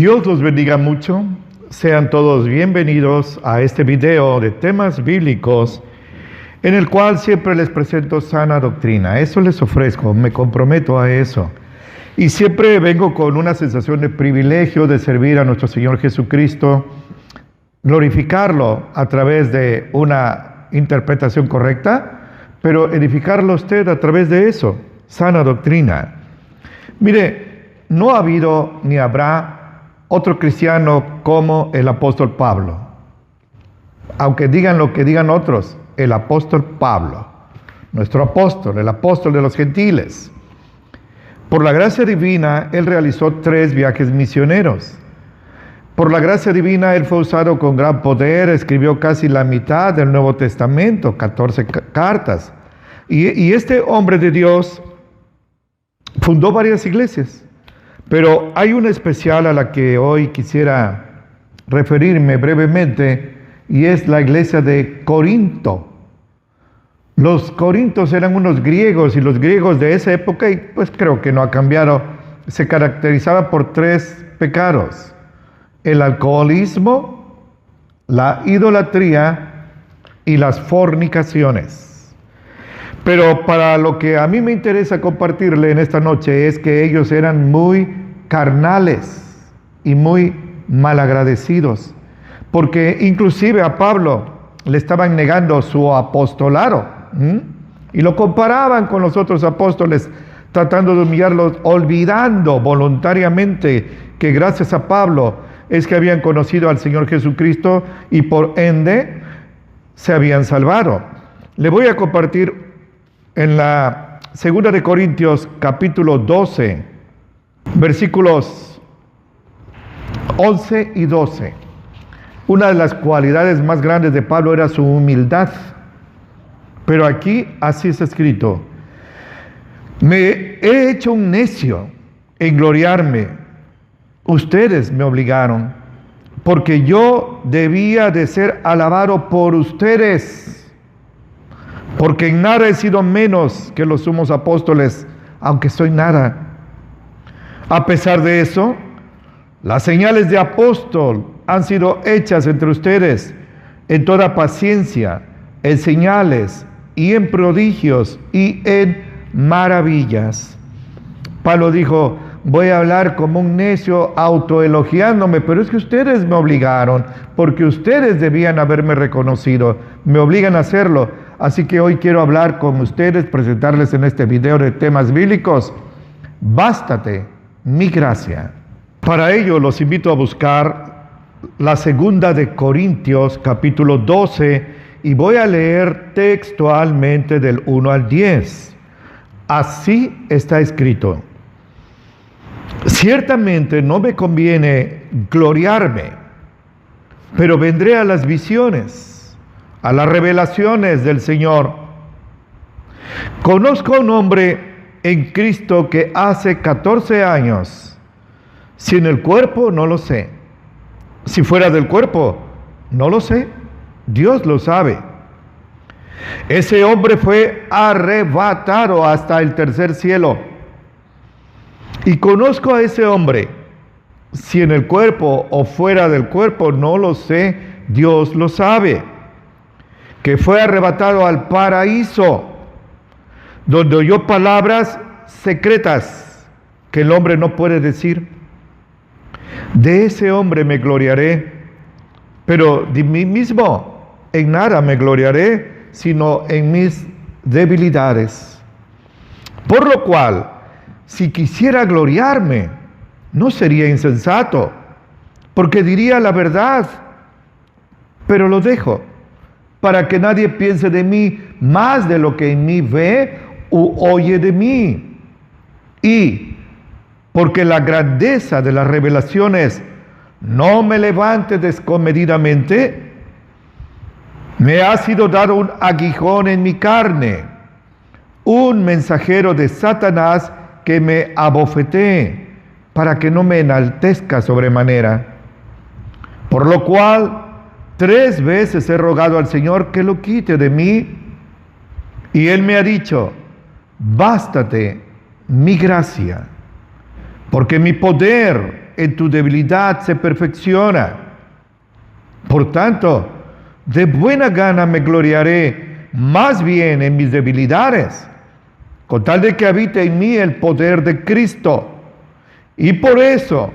Dios los bendiga mucho. Sean todos bienvenidos a este video de temas bíblicos en el cual siempre les presento sana doctrina. Eso les ofrezco, me comprometo a eso. Y siempre vengo con una sensación de privilegio de servir a nuestro Señor Jesucristo, glorificarlo a través de una interpretación correcta, pero edificarlo a usted a través de eso, sana doctrina. Mire, no ha habido ni habrá otro cristiano como el apóstol Pablo. Aunque digan lo que digan otros, el apóstol Pablo, nuestro apóstol, el apóstol de los gentiles. Por la gracia divina, él realizó 3 viajes misioneros. Por la gracia divina, él fue usado con gran poder, escribió casi la mitad del Nuevo Testamento, 14 cartas. Y este hombre de Dios fundó varias iglesias. Pero hay una especial a la que hoy quisiera referirme brevemente, y es la iglesia de Corinto. Los corintos eran unos griegos, y los griegos de esa época, y pues creo que no ha cambiado, se caracterizaban por 3 pecados: el alcoholismo, la idolatría y las fornicaciones. Pero para lo que a mí me interesa compartirle en esta noche es que ellos eran muy carnales y muy malagradecidos, porque inclusive a Pablo le estaban negando su apostolado, y lo comparaban con los otros apóstoles, tratando de humillarlos, olvidando voluntariamente que gracias a Pablo es que habían conocido al Señor Jesucristo y por ende se habían salvado. Le voy a compartir en la 2 de Corintios capítulo 12, versículos 11 y 12. Una de las cualidades más grandes de Pablo era su humildad. Pero aquí así está escrito: me he hecho un necio en gloriarme. Ustedes me obligaron, porque yo debía de ser alabado por ustedes. Porque en nada he sido menos que los sumos apóstoles, aunque soy nada. A pesar de eso, las señales de apóstol han sido hechas entre ustedes en toda paciencia, en señales y en prodigios y en maravillas. Pablo dijo: voy a hablar como un necio autoelogiándome, pero es que ustedes me obligaron, porque ustedes debían haberme reconocido, me obligan a hacerlo. Así que hoy quiero hablar con ustedes, presentarles en este video de temas bíblicos: bástate mi gracia. Para ello los invito a buscar la 2 de Corintios capítulo 12 y voy a leer textualmente del 1 al 10. Así está escrito: ciertamente no me conviene gloriarme, pero vendré a las visiones, a las revelaciones del Señor. Conozco a un hombre en Cristo que hace 14 años, si en el cuerpo no lo sé, si fuera del cuerpo no lo sé, Dios lo sabe. Ese hombre fue arrebatado hasta el tercer cielo. Y conozco a ese hombre, si en el cuerpo o fuera del cuerpo no lo sé, Dios lo sabe, que fue arrebatado al paraíso, donde oyó palabras secretas que el hombre no puede decir. De ese hombre me gloriaré, pero de mí mismo en nada me gloriaré, sino en mis debilidades. Por lo cual, si quisiera gloriarme, no sería insensato, porque diría la verdad, pero lo dejo, para que nadie piense de mí más de lo que en mí ve u oye de mí. Y porque la grandeza de las revelaciones no me levante descomedidamente, me ha sido dado un aguijón en mi carne, un mensajero de Satanás que me abofetee, para que no me enaltezca sobremanera. Por lo cual 3 veces he rogado al Señor que lo quite de mí, y Él me ha dicho: bástate mi gracia, porque mi poder en tu debilidad se perfecciona. Por tanto, de buena gana me gloriaré más bien en mis debilidades, con tal de que habite en mí el poder de Cristo. Y por eso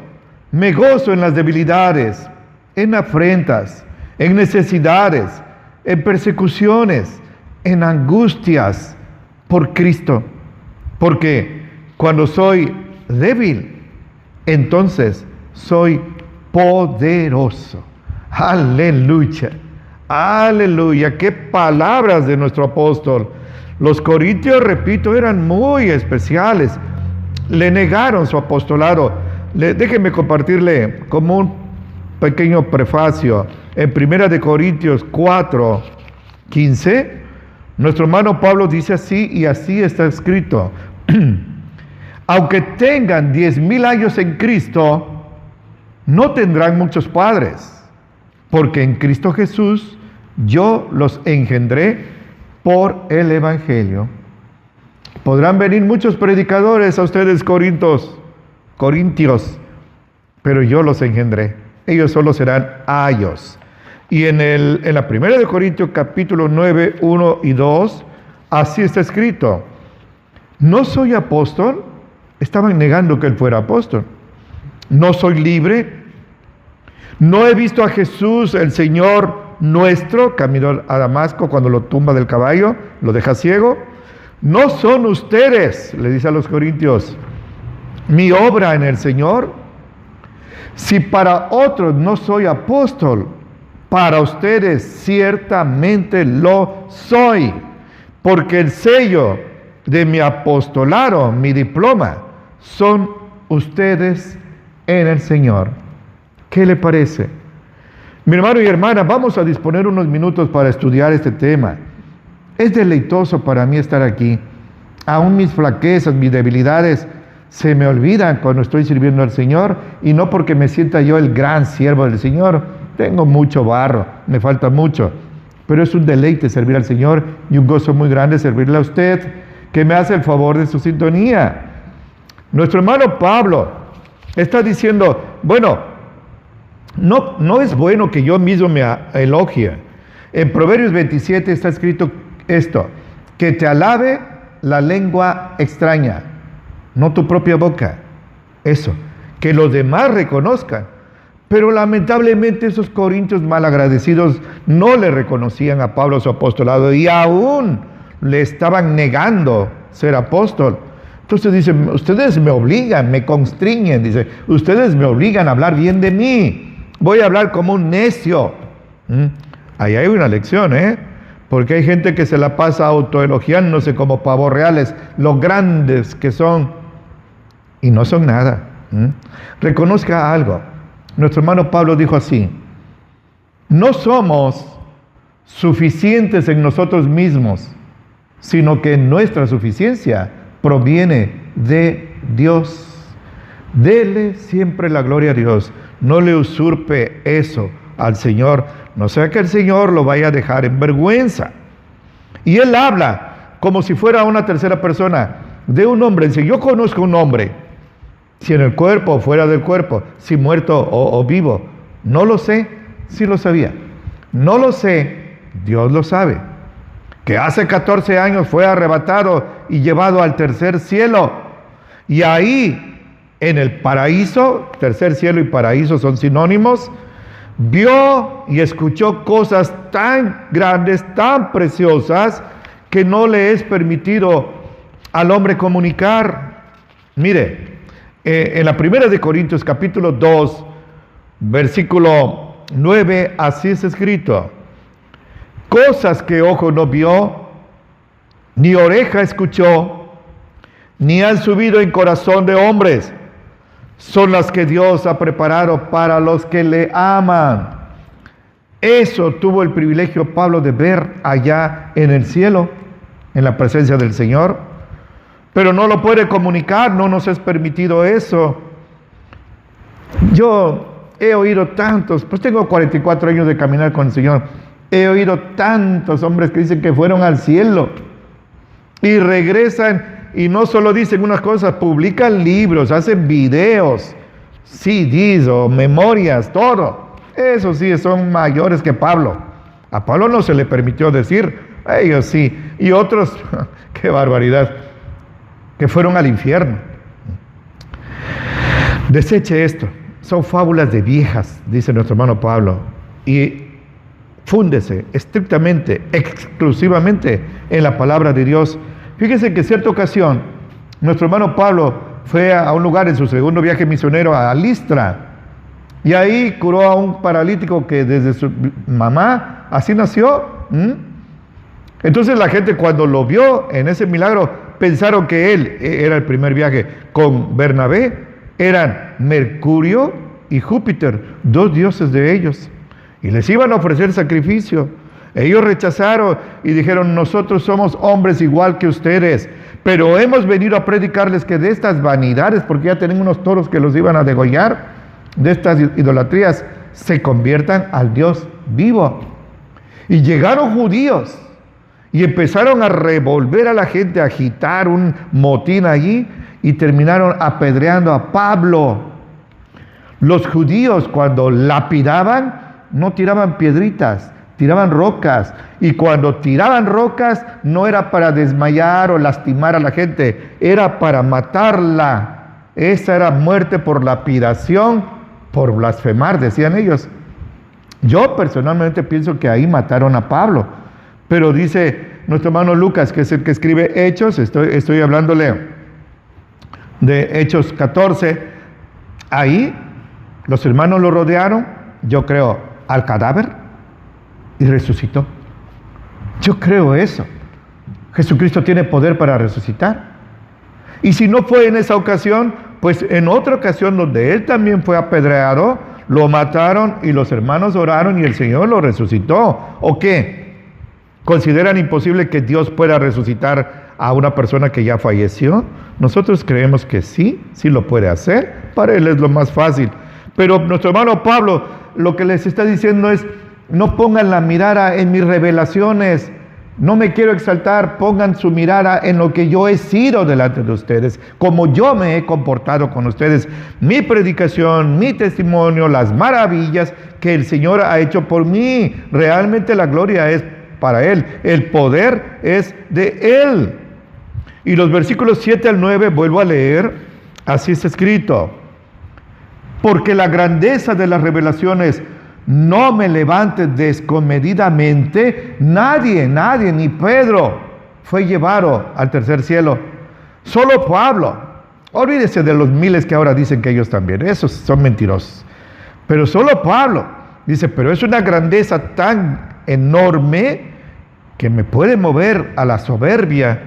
me gozo en las debilidades, en afrentas, en necesidades, en persecuciones, en angustias por Cristo. Porque cuando soy débil, entonces soy poderoso. Aleluya, aleluya. Qué palabras de nuestro apóstol. Los corintios, repito, eran muy especiales. Le negaron su apostolado. Déjenme compartirle como un pequeño prefacio. En 1 Corintios 4, 15, nuestro hermano Pablo dice así, y así está escrito: aunque tengan 10,000 años en Cristo, no tendrán muchos padres, porque en Cristo Jesús yo los engendré por el Evangelio. Podrán venir muchos predicadores a ustedes, corintios, pero yo los engendré. Ellos solo serán ayos. Y en la 1 Corintios capítulo 9, 1 y 2, así está escrito: no soy apóstol. Estaban negando que él fuera apóstol. No soy libre. No he visto a Jesús, el Señor nuestro, camino a Damasco cuando lo tumba del caballo, lo deja ciego. No son ustedes, le dice a los corintios, mi obra en el Señor. Si para otros no soy apóstol, para ustedes ciertamente lo soy, porque el sello de mi apostolado, mi diploma, son ustedes en el Señor. ¿Qué le parece? Mi hermano y hermana, vamos a disponer unos minutos para estudiar este tema. Es deleitoso para mí estar aquí. Aún mis flaquezas, mis debilidades, se me olvidan cuando estoy sirviendo al Señor, y no porque me sienta yo el gran siervo del Señor. Tengo mucho barro, me falta mucho, pero es un deleite servir al Señor y un gozo muy grande servirle a usted, que me hace el favor de su sintonía. Nuestro hermano Pablo está diciendo, bueno, no es bueno que yo mismo me elogie. En Proverbios 27 está escrito esto: que te alabe la lengua extraña, no tu propia boca. Eso, que los demás reconozcan. Pero lamentablemente esos corintios malagradecidos no le reconocían a Pablo su apostolado y aún le estaban negando ser apóstol. Entonces dice, ustedes me obligan, me constriñen, dice, ustedes me obligan a hablar bien de mí. Voy a hablar como un necio. Ahí hay una lección, porque hay gente que se la pasa autoelogiándose como pavos reales, lo grandes que son, y no son nada. Reconozca algo. Nuestro hermano Pablo dijo así: no somos suficientes en nosotros mismos, sino que nuestra suficiencia proviene de Dios. Dele siempre la gloria a Dios. No le usurpe eso al Señor, no sea que el Señor lo vaya a dejar en vergüenza. Y él habla como si fuera una tercera persona de un hombre. Dice, yo conozco un hombre, si en el cuerpo o fuera del cuerpo, si muerto o vivo. No lo sé, sí lo sabía. No lo sé, Dios lo sabe. Que hace 14 años fue arrebatado y llevado al tercer cielo. Y ahí, en el paraíso, tercer cielo y paraíso son sinónimos, vio y escuchó cosas tan grandes, tan preciosas, que no le es permitido al hombre comunicar. Mire, en la 1 Corintios capítulo 2, versículo 9, así es escrito: cosas que ojo no vio, ni oreja escuchó, ni han subido en corazón de hombres, son las que Dios ha preparado para los que le aman. Eso tuvo el privilegio Pablo de ver allá en el cielo, en la presencia del Señor, pero no lo puede comunicar, no nos es permitido eso. Yo he oído tantos, pues tengo 44 años de caminar con el Señor, he oído tantos hombres que dicen que fueron al cielo y regresan y no solo dicen unas cosas, publican libros, hacen videos, CDs o memorias, todo. Eso sí, son mayores que Pablo. A Pablo no se le permitió decir, a ellos sí. Y otros, qué barbaridad, que fueron al infierno. Deseche esto. Son fábulas de viejas, dice nuestro hermano Pablo. Y fúndese estrictamente, exclusivamente en la palabra de Dios. Fíjese que en cierta ocasión, nuestro hermano Pablo fue a un lugar en su segundo viaje misionero a Listra. Y ahí curó a un paralítico que desde su mamá así nació. Entonces la gente cuando lo vio en ese milagro pensaron que él era el primer viaje con Bernabé. Eran Mercurio y Júpiter, dos dioses de ellos. Y les iban a ofrecer sacrificio. Ellos rechazaron y dijeron, nosotros somos hombres igual que ustedes, pero hemos venido a predicarles que de estas vanidades, porque ya tienen unos toros que los iban a degollar, de estas idolatrías, se conviertan al Dios vivo. Y llegaron judíos y empezaron a revolver a la gente, a agitar un motín allí y terminaron apedreando a Pablo. Los judíos cuando lapidaban no tiraban piedritas, tiraban rocas, y cuando tiraban rocas no era para desmayar o lastimar a la gente, era para matarla. Esa era muerte por lapidación, por blasfemar, decían ellos. Yo personalmente pienso que ahí mataron a Pablo, pero dice nuestro hermano Lucas, que es el que escribe Hechos, estoy hablándole de Hechos 14, ahí los hermanos lo rodearon, yo creo, al cadáver y resucitó. Yo creo eso. Jesucristo tiene poder para resucitar. Y si no fue en esa ocasión, pues en otra ocasión donde él también fue apedreado, lo mataron y los hermanos oraron y el Señor lo resucitó. ¿O qué? ¿Consideran imposible que Dios pueda resucitar a una persona que ya falleció? Nosotros creemos que sí lo puede hacer. Para él es lo más fácil. Pero nuestro hermano Pablo lo que les está diciendo es, no pongan la mirada en mis revelaciones, no me quiero exaltar, pongan su mirada en lo que yo he sido delante de ustedes, como yo me he comportado con ustedes, mi predicación, mi testimonio, las maravillas que el Señor ha hecho por mí. Realmente la gloria es para Él, el poder es de Él. Y los versículos 7 al 9, vuelvo a leer, así está escrito: porque la grandeza de las revelaciones no me levante descomedidamente. Nadie, ni Pedro fue llevado al tercer cielo. Solo Pablo. Olvídese de los miles que ahora dicen que ellos también. Esos son mentirosos. Pero solo Pablo dice, pero es una grandeza tan enorme que me puede mover a la soberbia.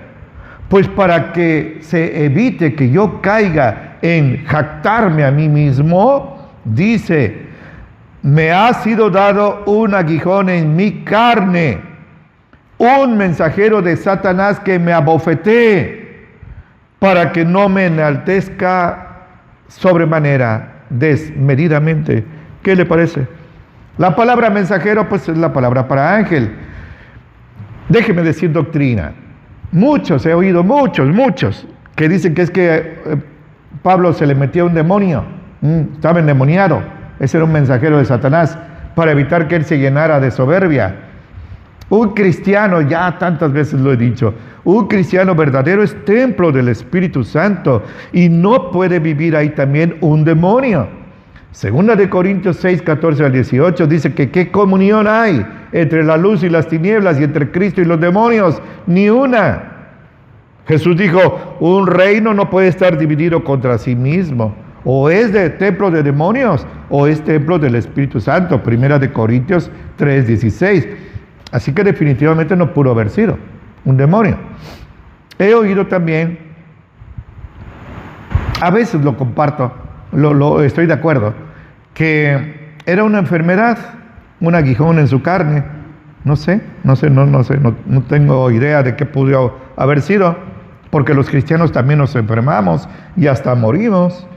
Pues para que se evite que yo caiga en jactarme a mí mismo, dice, me ha sido dado un aguijón en mi carne, un mensajero de Satanás que me abofetee, para que no me enaltezca sobremanera, desmedidamente. ¿Qué le parece? La palabra mensajero, pues es la palabra para ángel. Déjeme decir doctrina. Muchos, he oído muchos, que dicen que es que Pablo se le metió un demonio, estaba endemoniado. Ese era un mensajero de Satanás para evitar que él se llenara de soberbia. Un cristiano, ya tantas veces lo he dicho, un cristiano verdadero es templo del Espíritu Santo y no puede vivir ahí también un demonio. Segunda de Corintios 6, 14 al 18 dice que qué comunión hay entre la luz y las tinieblas y entre Cristo y los demonios, ni una. Jesús dijo, un reino no puede estar dividido contra sí mismo. O es de templo de demonios, o es templo del Espíritu Santo. Primera de Corintios 3:16. Así que definitivamente no pudo haber sido un demonio. He oído también, a veces lo comparto, estoy de acuerdo, que era una enfermedad, un aguijón en su carne. No tengo idea de qué pudo haber sido, porque los cristianos también nos enfermamos y hasta morimos.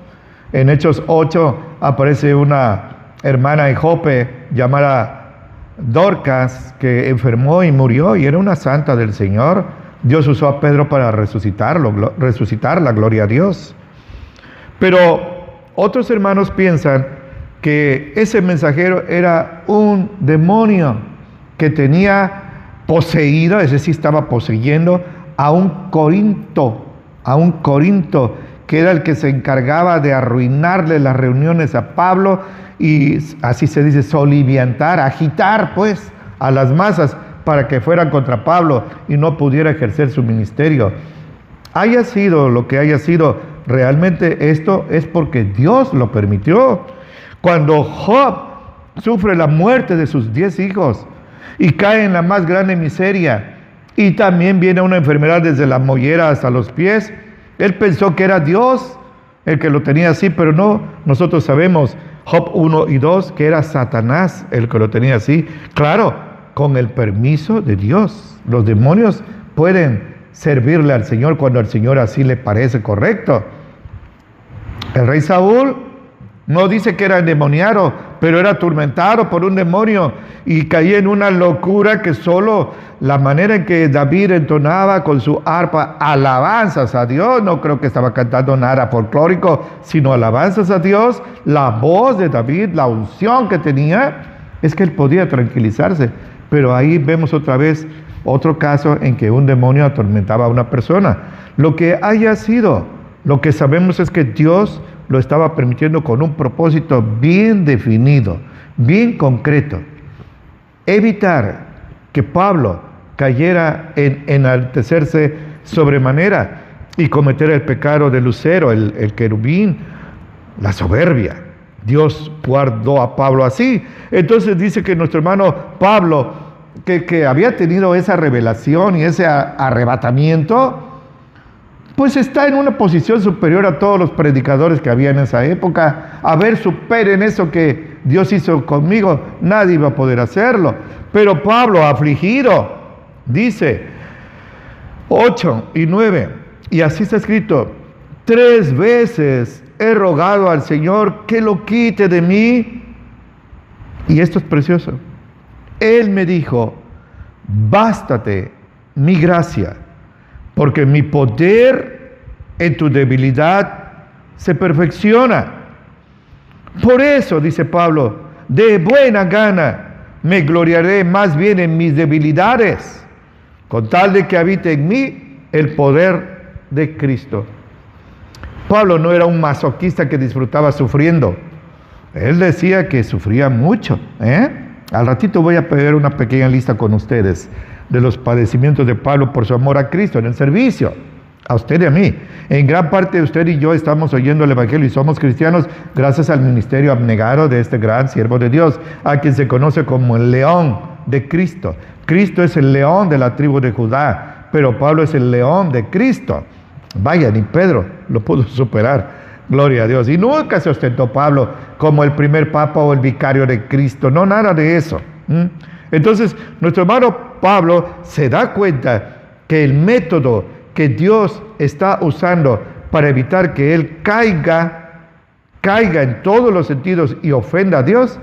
En Hechos 8 aparece una hermana en Jope llamada Dorcas que enfermó y murió y era una santa del Señor. Dios usó a Pedro para resucitarla, gloria a Dios. Pero otros hermanos piensan que ese mensajero era un demonio que tenía poseído, es decir, estaba poseyendo a un Corinto, que era el que se encargaba de arruinarle las reuniones a Pablo y así se dice, soliviantar, agitar pues a las masas para que fueran contra Pablo y no pudiera ejercer su ministerio. Haya sido lo que haya sido, realmente esto es porque Dios lo permitió. Cuando Job sufre la muerte de sus 10 hijos y cae en la más grande miseria, y también viene una enfermedad desde la mollera hasta los pies, él pensó que era Dios el que lo tenía así, pero no, nosotros sabemos, Job 1 y 2, que era Satanás el que lo tenía así. Claro, con el permiso de Dios. Los demonios pueden servirle al Señor cuando al Señor así le parece correcto. El rey Saúl no dice que era endemoniado, pero era atormentado por un demonio y caía en una locura que solo la manera en que David entonaba con su arpa alabanzas a Dios, no creo que estaba cantando nada folclórico, sino alabanzas a Dios, la voz de David, la unción que tenía, es que él podía tranquilizarse. Pero ahí vemos otra vez otro caso en que un demonio atormentaba a una persona. Lo que haya sido, lo que sabemos es que Dios lo estaba permitiendo con un propósito bien definido, bien concreto. Evitar que Pablo cayera en enaltecerse sobremanera y cometer el pecado de Lucero, el querubín, la soberbia. Dios guardó a Pablo así. Entonces dice que nuestro hermano Pablo, que había tenido esa revelación y ese arrebatamiento, pues está en una posición superior a todos los predicadores que había en esa época. A ver, superen eso que Dios hizo conmigo, nadie iba a poder hacerlo. Pero Pablo, afligido, dice 8 y 9, y así está escrito: 3 veces he rogado al Señor que lo quite de mí. Y esto es precioso. Él me dijo: bástate mi gracia, porque mi poder en tu debilidad se perfecciona. Por eso, dice Pablo, de buena gana me gloriaré más bien en mis debilidades, con tal de que habite en mí el poder de Cristo. Pablo no era un masoquista que disfrutaba sufriendo. Él decía que sufría mucho. Al ratito voy a pedir una pequeña lista con ustedes de los padecimientos de Pablo por su amor a Cristo en el servicio, a usted y a mí. En gran parte usted y yo estamos oyendo el Evangelio y somos cristianos gracias al ministerio abnegado de este gran siervo de Dios, a quien se conoce como el león de Cristo. Cristo es el león de la tribu de Judá, pero Pablo es el león de Cristo. Vaya, ni Pedro lo pudo superar. Gloria a Dios. Y nunca se ostentó Pablo como el primer papa o el vicario de Cristo. No, nada de eso. Entonces, nuestro hermano Pablo se da cuenta que el método que Dios está usando para evitar que él caiga en todos los sentidos y ofenda a Dios,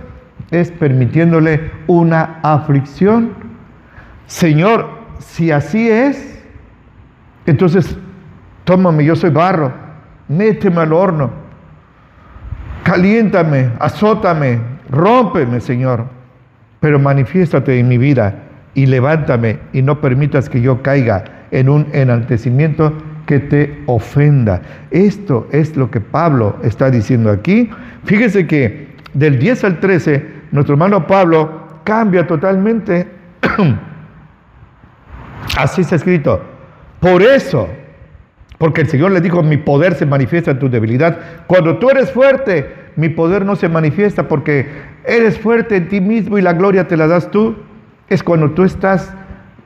es permitiéndole una aflicción. Señor, si así es, entonces tómame, yo soy barro, méteme al horno, caliéntame, azótame, rómpeme, Señor, pero manifiéstate en mi vida y levántame y no permitas que yo caiga en un enaltecimiento que te ofenda. Esto es lo que Pablo está diciendo aquí. Fíjese que del 10 al 13, nuestro hermano Pablo cambia totalmente. Así está escrito: por eso, porque el Señor le dijo: mi poder se manifiesta en tu debilidad. Cuando tú eres fuerte, mi poder no se manifiesta, porque eres fuerte en ti mismo y la gloria te la das tú. Es cuando tú estás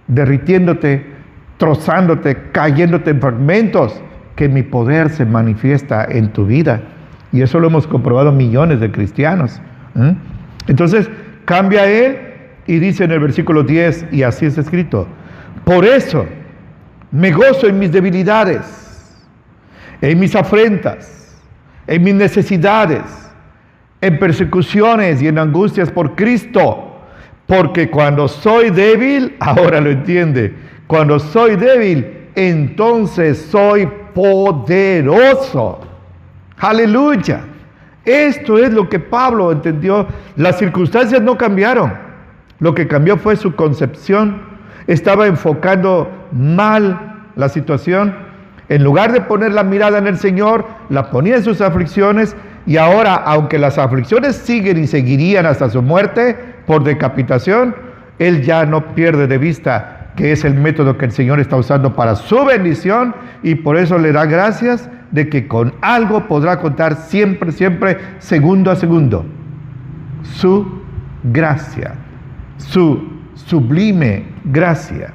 derritiéndote, trozándote, cayéndote en fragmentos, que mi poder se manifiesta en tu vida. Y eso lo hemos comprobado millones de cristianos. Entonces cambia él y dice en el versículo 10, y así es escrito: por eso me gozo en mis debilidades, en mis afrentas, en mis necesidades, en persecuciones y en angustias por Cristo. Porque cuando soy débil, ahora lo entiende, cuando soy débil, entonces soy poderoso. Aleluya. Esto es lo que Pablo entendió. Las circunstancias no cambiaron. Lo que cambió fue su concepción. Estaba enfocando mal la situación. En lugar de poner la mirada en el Señor, la ponía en sus aflicciones. Y ahora, aunque las aflicciones siguen y seguirían hasta su muerte por decapitación, él ya no pierde de vista que es el método que el Señor está usando para su bendición, y por eso le da gracias de que con algo podrá contar siempre, siempre, segundo a segundo. Su gracia, su sublime gracia.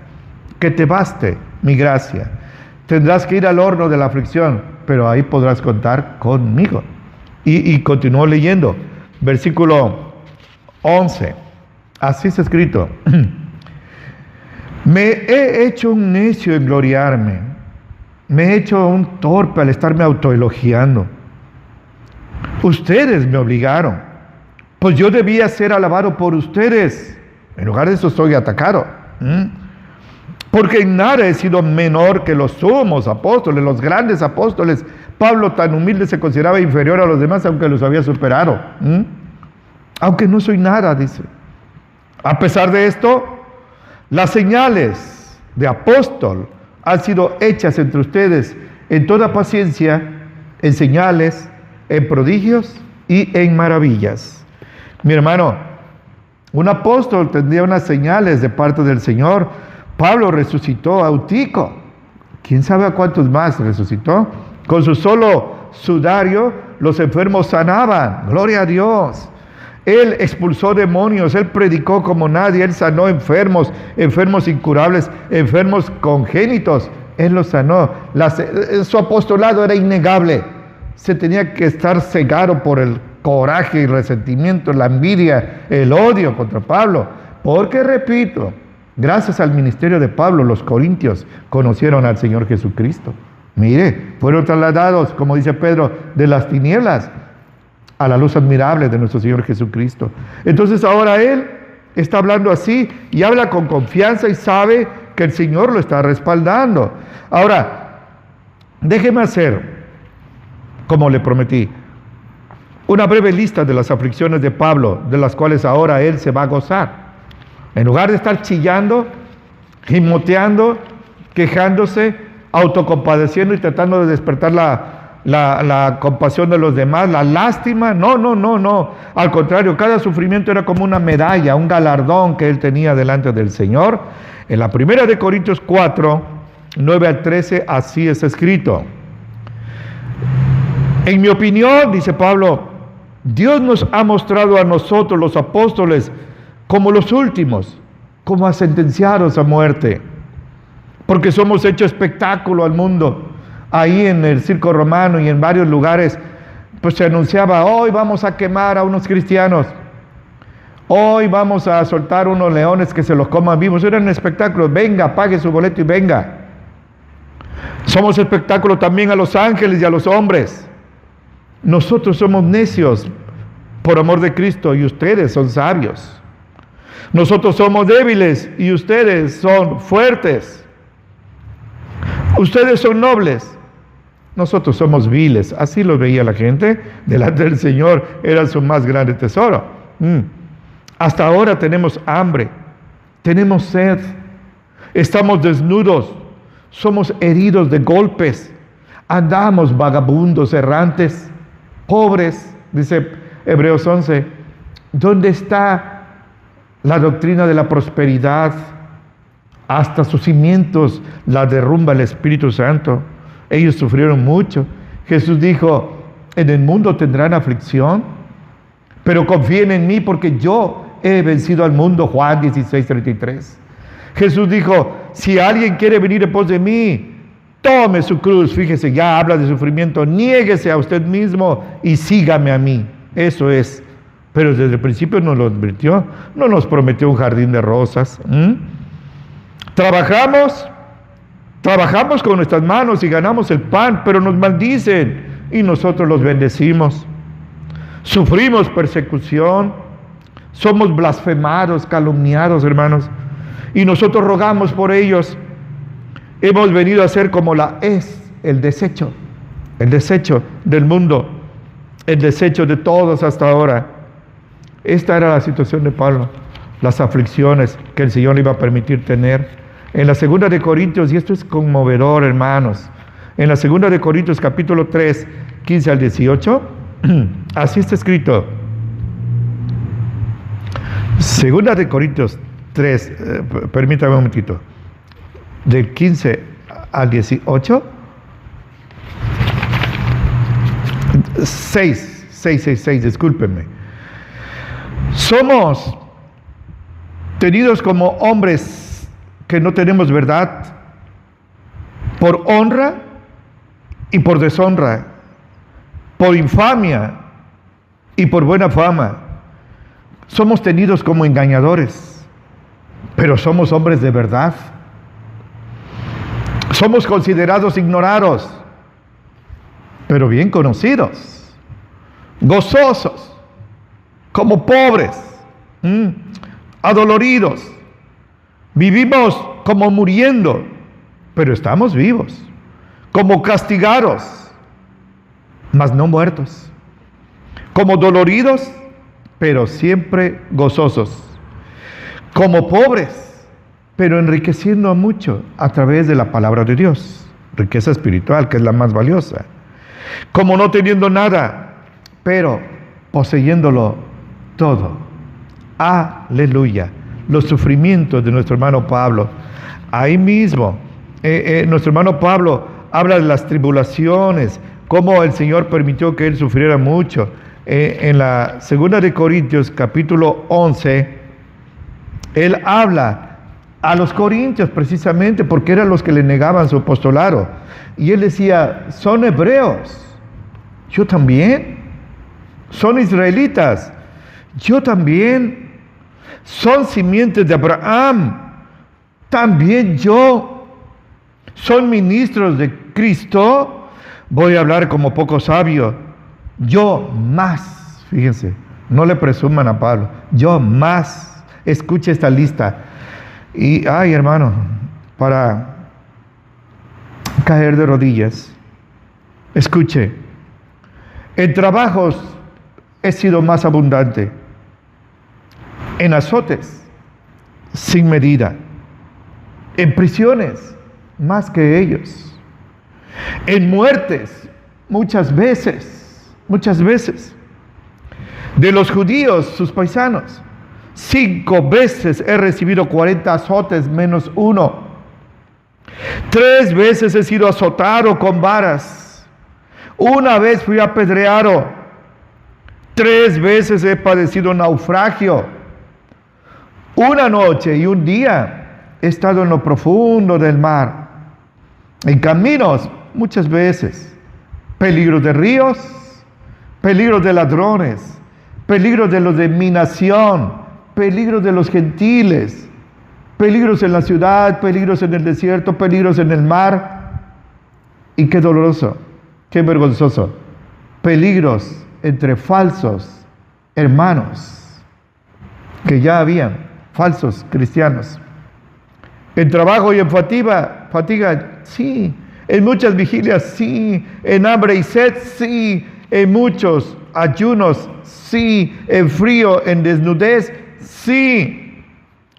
Que te baste mi gracia. Tendrás que ir al horno de la aflicción, pero ahí podrás contar conmigo. Y continuó leyendo, versículo 11. Así está escrito. Me he hecho un necio en gloriarme. Me he hecho un torpe al estarme autoelogiando. Ustedes me obligaron, pues yo debía ser alabado por ustedes. En lugar de eso soy atacado. Porque en nada he sido menor que los sumos apóstoles, los grandes apóstoles. Pablo, tan humilde, se consideraba inferior a los demás, aunque los había superado. Aunque no soy nada, dice. A pesar de esto, las señales de apóstol han sido hechas entre ustedes en toda paciencia, en señales, en prodigios y en maravillas. Mi hermano, un apóstol tendría unas señales de parte del Señor. Pablo resucitó a Eutico. ¿Quién sabe a cuántos más resucitó? Con su solo sudario, los enfermos sanaban. Gloria a Dios. Él expulsó demonios, él predicó como nadie, él sanó enfermos, enfermos incurables, enfermos congénitos. Él los sanó. Su apostolado era innegable. Se tenía que estar cegado por el coraje y resentimiento, la envidia, el odio contra Pablo. Porque, repito, gracias al ministerio de Pablo, los corintios conocieron al Señor Jesucristo. Mire, fueron trasladados, como dice Pedro, de las tinieblas a la luz admirable de nuestro Señor Jesucristo. Entonces ahora él está hablando así y habla con confianza y sabe que el Señor lo está respaldando. Ahora, déjeme hacer, como le prometí, una breve lista de las aflicciones de Pablo, de las cuales ahora él se va a gozar. En lugar de estar chillando, gimoteando, quejándose, autocompadeciendo y tratando de despertar la compasión de los demás, la lástima, no. Al contrario, cada sufrimiento era como una medalla, un galardón que él tenía delante del Señor. En la primera de Corintios 4, 9 al 13, así es escrito. En mi opinión, dice Pablo, Dios nos ha mostrado a nosotros, los apóstoles, como los últimos, como a sentenciados a muerte, porque somos hecho espectáculo al mundo. Ahí en el circo romano y en varios lugares, pues se anunciaba, hoy vamos a quemar a unos cristianos, hoy vamos a soltar unos leones que se los coman vivos. Eran espectáculos, venga, pague su boleto y venga. Somos espectáculo también a los ángeles y a los hombres. Nosotros somos necios por amor de Cristo y ustedes son sabios. Nosotros somos débiles y ustedes son fuertes. Ustedes son nobles, nosotros somos viles. Así lo veía la gente. Delante del Señor era su más grande tesoro. Hasta ahora tenemos hambre, tenemos sed, estamos desnudos, somos heridos de golpes, andamos vagabundos, errantes, pobres, dice Hebreos 11. ¿Dónde está la doctrina de la prosperidad? Hasta sus cimientos la derrumba el Espíritu Santo. Ellos sufrieron mucho. Jesús dijo, en el mundo tendrán aflicción, pero confíen en mí porque yo he vencido al mundo. Juan 16:33. Jesús dijo, si alguien quiere venir en pos de mí, tome su cruz. Fíjese, ya habla de sufrimiento. Niéguese a usted mismo y sígame a mí. Eso es. Pero desde el principio nos lo advirtió. No nos prometió un jardín de rosas. Trabajamos con nuestras manos y ganamos el pan, pero nos maldicen y nosotros los bendecimos. Sufrimos persecución, somos blasfemados, calumniados, hermanos, y nosotros rogamos por ellos. Hemos venido a ser como el desecho del mundo. el desecho de todos hasta ahora. Esta era la situación de Pablo, las aflicciones que el Señor le iba a permitir tener. En la segunda de Corintios, y esto es conmovedor, hermanos, en la segunda de Corintios capítulo 3, 15 al 18, así está escrito. Segunda de Corintios 3, permítame un momentito, del 15 al 18, 6, discúlpenme. Somos tenidos como hombres que no tenemos verdad, por honra y por deshonra, por infamia y por buena fama. Somos tenidos como engañadores, pero somos hombres de verdad. Somos considerados ignorados, pero bien conocidos, gozosos, como pobres, adoloridos. Vivimos como muriendo, pero estamos vivos, como castigados, mas no muertos, como doloridos, pero siempre gozosos, como pobres, pero enriqueciendo a mucho a través de la palabra de Dios, riqueza espiritual, que es la más valiosa, como no teniendo nada, pero poseyéndolo todo. Aleluya. Los sufrimientos de nuestro hermano Pablo. Ahí mismo, nuestro hermano Pablo habla de las tribulaciones, cómo el Señor permitió que él sufriera mucho. En la segunda de Corintios, capítulo 11, él habla a los corintios precisamente porque eran los que le negaban su apostolado. Y él decía, son hebreos, yo también. Son israelitas, yo también. Son simientes de Abraham, también yo. Son ministros de Cristo, voy a hablar como poco sabio, yo más. Fíjense, no le presuman a Pablo, yo más. Escuche esta lista. Y, ay hermano, para caer de rodillas, escuche. En trabajos he sido más abundante, en azotes sin medida, en prisiones más que ellos, en muertes muchas veces, de los judíos, sus paisanos, 5 veces he recibido 40 azotes menos 1, 3 veces he sido azotado con varas, 1 vez fui apedreado, 3 veces he padecido naufragio, 1 noche y 1 día he estado en lo profundo del mar, en caminos muchas veces, peligros de ríos, peligros de ladrones, peligros de los de mi nación, peligros de los gentiles, peligros en la ciudad, peligros en el desierto, peligros en el mar. Y qué doloroso, qué vergonzoso, peligros entre falsos hermanos, que ya habían falsos cristianos. En trabajo y en fatiga, sí. En muchas vigilias, sí. En hambre y sed, sí. En muchos ayunos, sí. En frío, en desnudez, sí.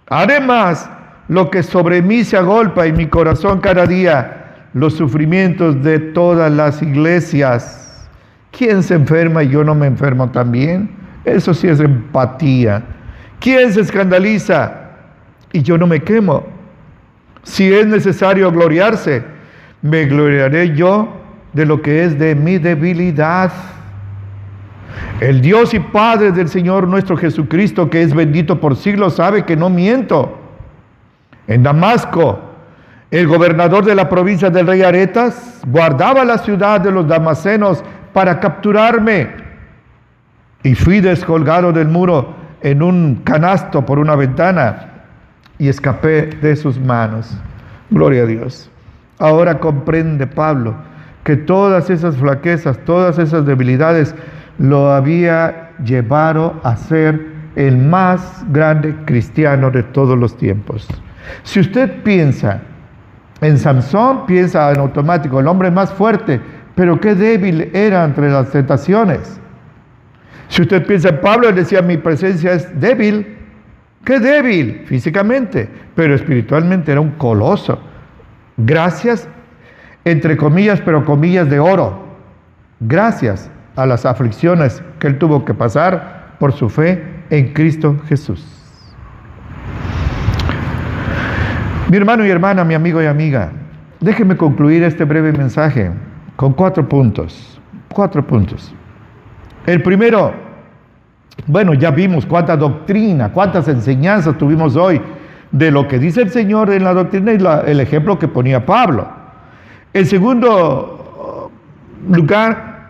Además, lo que sobre mí se agolpa en mi corazón cada día, los sufrimientos de todas las iglesias. ¿Quién se enferma y yo no me enfermo también? Eso sí es empatía. ¿Quién se escandaliza y yo no me quemo? Si es necesario gloriarse, me gloriaré yo de lo que es de mi debilidad. El Dios y Padre del Señor nuestro Jesucristo, que es bendito por siglos, sabe que no miento. En Damasco, el gobernador de la provincia del rey Aretas guardaba la ciudad de los damasenos para capturarme, y fui descolgado del muro en un canasto por una ventana y escapé de sus manos. Gloria a Dios. Ahora comprende Pablo que todas esas flaquezas, todas esas debilidades lo había llevado a ser el más grande cristiano de todos los tiempos. Si usted piensa en Samson, piensa en automático, el hombre más fuerte, pero qué débil era entre las tentaciones. Si usted piensa en Pablo, él decía, mi presencia es débil. ¿Qué débil? Físicamente, pero espiritualmente era un coloso. Gracias, entre comillas, pero comillas de oro. Gracias a las aflicciones que él tuvo que pasar por su fe en Cristo Jesús. Mi hermano y hermana, mi amigo y amiga, déjeme concluir este breve mensaje con 4 puntos. 4 puntos. El primero, bueno, ya vimos cuánta doctrina, cuántas enseñanzas tuvimos hoy de lo que dice el Señor en la doctrina y el ejemplo que ponía Pablo. En segundo lugar,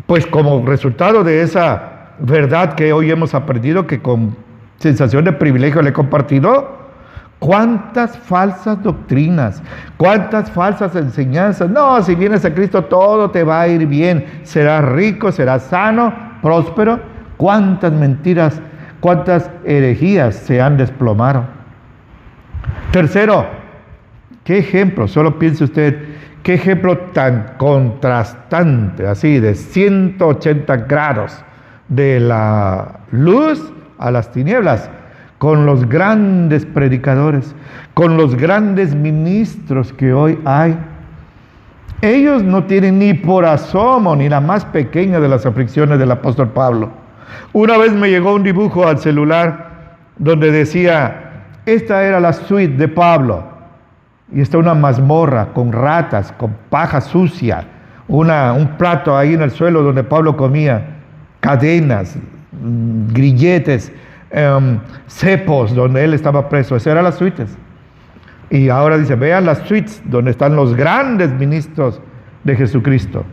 pues como resultado de esa verdad que hoy hemos aprendido, que con sensación de privilegio le he compartido, cuántas falsas doctrinas, cuántas falsas enseñanzas. No, si vienes a Cristo todo te va a ir bien, serás rico, serás sano, próspero. Cuántas mentiras, cuántas herejías se han desplomado. Tercero, qué ejemplo, solo piense usted, qué ejemplo tan contrastante, así de 180 grados, de la luz a las tinieblas, con los grandes predicadores, con los grandes ministros que hoy hay. Ellos no tienen ni por asomo ni la más pequeña de las aflicciones del apóstol Pablo. Una vez me llegó un dibujo al celular donde decía, esta era la suite de Pablo, y está una mazmorra con ratas, con paja sucia, un plato ahí en el suelo donde Pablo comía, cadenas, grilletes, cepos donde él estaba preso. Esas eran las suites. Y ahora dice, vean las suites donde están los grandes ministros de Jesucristo.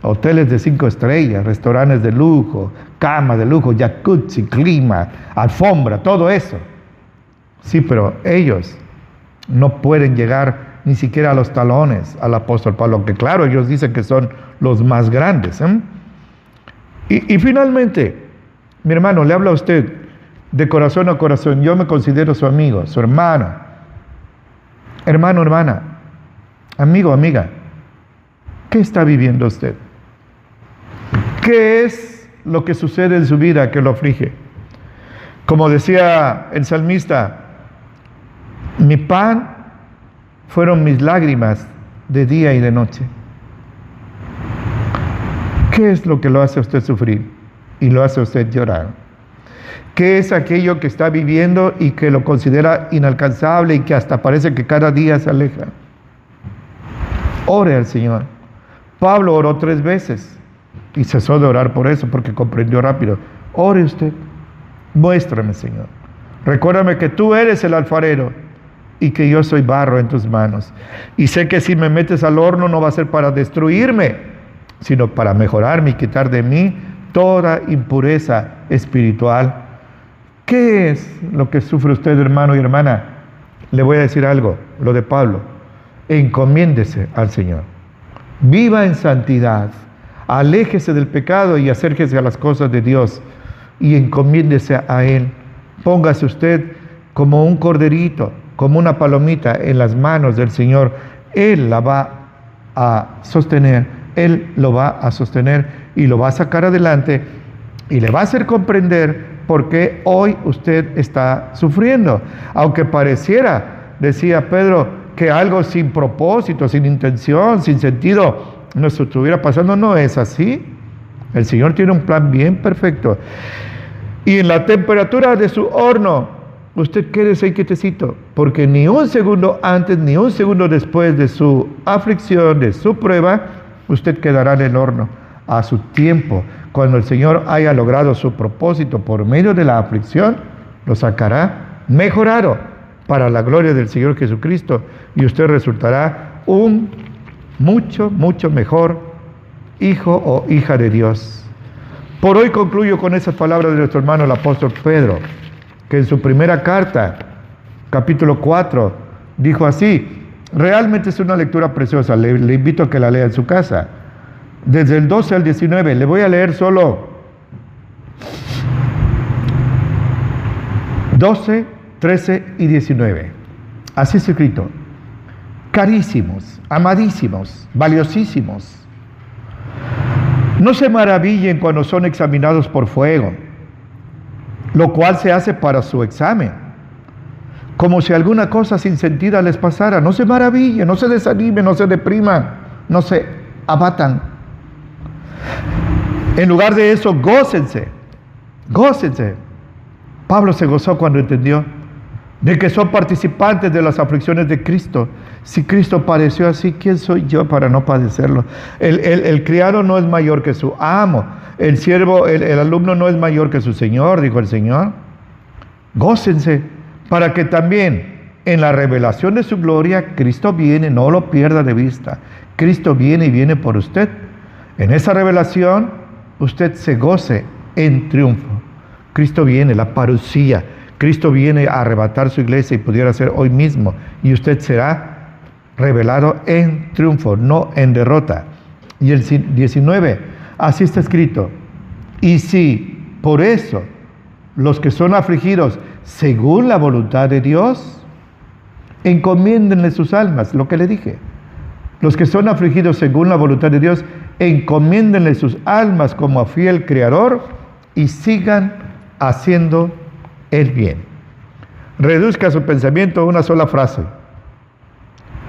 Hoteles de 5 estrellas, restaurantes de lujo, cama de lujo, jacuzzi, clima, alfombra, todo eso. Sí, pero ellos no pueden llegar ni siquiera a los talones al apóstol Pablo, aunque claro, ellos dicen que son los más grandes. Y finalmente, mi hermano, le habla a usted de corazón a corazón. Yo me considero su amigo, su hermano. Hermano, hermana, amigo, amiga, ¿qué está viviendo usted? ¿Qué es lo que sucede en su vida que lo aflige? Como decía el salmista, mi pan fueron mis lágrimas de día y de noche. ¿Qué es lo que lo hace a usted sufrir y lo hace a usted llorar? ¿Qué es aquello que está viviendo y que lo considera inalcanzable y que hasta parece que cada día se aleja? Ore al Señor. Pablo oró 3 veces y cesó de orar por eso, porque comprendió rápido. Ore usted. Muéstrame, Señor. Recuérdame que tú eres el alfarero y que yo soy barro en tus manos. Y sé que si me metes al horno no va a ser para destruirme, sino para mejorarme y quitar de mí toda impureza espiritual. ¿Qué es lo que sufre usted, hermano y hermana? Le voy a decir algo, lo de Pablo. Encomiéndese al Señor. Viva en santidad. Aléjese del pecado y acérquese a las cosas de Dios. Y encomiéndese a Él. Póngase usted como un corderito, como una palomita en las manos del Señor. Él la va a sostener. Él lo va a sostener y lo va a sacar adelante y le va a hacer comprender por qué hoy usted está sufriendo. Aunque pareciera, decía Pedro, que algo sin propósito, sin intención, sin sentido nos estuviera pasando, no es así. El Señor tiene un plan bien perfecto. Y en la temperatura de su horno, usted quédese ahí quietecito, porque ni un segundo antes, ni un segundo después de su aflicción, de su prueba, usted quedará en el horno. A su tiempo, cuando el Señor haya logrado su propósito por medio de la aflicción, lo sacará mejorado para la gloria del Señor Jesucristo, y usted resultará un mucho, mucho mejor hijo o hija de Dios. Por hoy concluyo con esas palabras de nuestro hermano el apóstol Pedro, que en su primera carta, capítulo 4, dijo así. Realmente es una lectura preciosa, le invito a que la lea en su casa. Desde el 12 al 19, le voy a leer solo 12, 13 y 19. Así es escrito. Carísimos, amadísimos, valiosísimos. No se maravillen cuando son examinados por fuego, lo cual se hace para su examen, como si alguna cosa sin sentido les pasara. No se maravillen, no se desanimen, no se depriman, no se abatan. En lugar de eso, gócense, gócense. Pablo se gozó cuando entendió de que son participantes de las aflicciones de Cristo. Si Cristo padeció así, ¿quién soy yo para no padecerlo? El criado no es mayor que su amo. El siervo, el alumno no es mayor que su Señor, dijo el Señor. Gócense, para que también en la revelación de su gloria, Cristo viene, no lo pierda de vista. Cristo viene y viene por usted. En esa revelación, usted se goce en triunfo. Cristo viene, la parusía. Cristo viene a arrebatar su iglesia y pudiera ser hoy mismo. Y usted será revelado en triunfo, no en derrota. Y el 19, así está escrito. Y si por eso los que son afligidos según la voluntad de Dios, encomiéndenle sus almas, lo que le dije. Los que son afligidos según la voluntad de Dios, encomiéndenle sus almas como a fiel Creador y sigan haciendo el bien. Reduzca su pensamiento a una sola frase.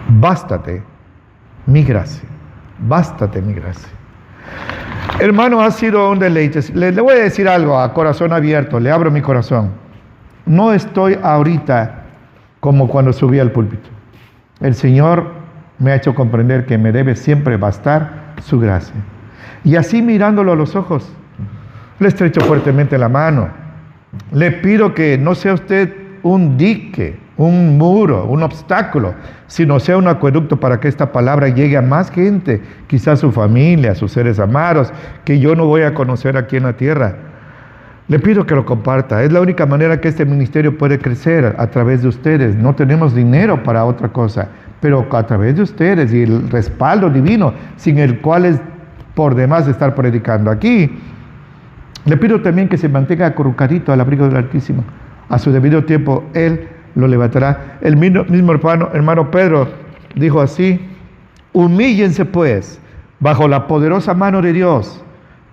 Bástate mi gracia. Bástate mi gracia. Hermano, ha sido un deleite. Le voy a decir algo a corazón abierto. Le abro mi corazón. No estoy ahorita como cuando subí al púlpito. El Señor me ha hecho comprender que me debe siempre bastar su gracia. Y así mirándolo a los ojos, le estrecho fuertemente la mano. Le pido que no sea usted un dique, un muro, un obstáculo, sino sea un acueducto para que esta palabra llegue a más gente, quizás su familia, sus seres amados, que yo no voy a conocer aquí en la tierra. Le pido que lo comparta. Es la única manera que este ministerio puede crecer, a través de ustedes. No tenemos dinero para otra cosa, pero a través de ustedes y el respaldo divino, sin el cual es por demás estar predicando aquí. Le pido también que se mantenga acurrucadito al abrigo del Altísimo. A su debido tiempo, Él lo levantará. El mismo hermano Pedro dijo así: humíllense pues bajo la poderosa mano de Dios,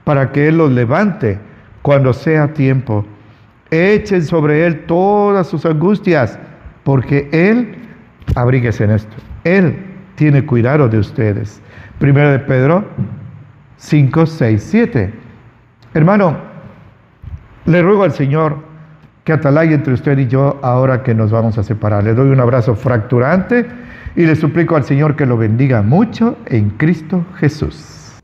para que Él los levante cuando sea tiempo. Echen sobre Él todas sus angustias, porque Él, abríguese en esto, Él tiene cuidado de ustedes. Primero de Pedro 5, 6, 7. Hermano, le ruego al Señor que atalaye entre usted y yo ahora que nos vamos a separar. Le doy un abrazo fracturante y le suplico al Señor que lo bendiga mucho en Cristo Jesús.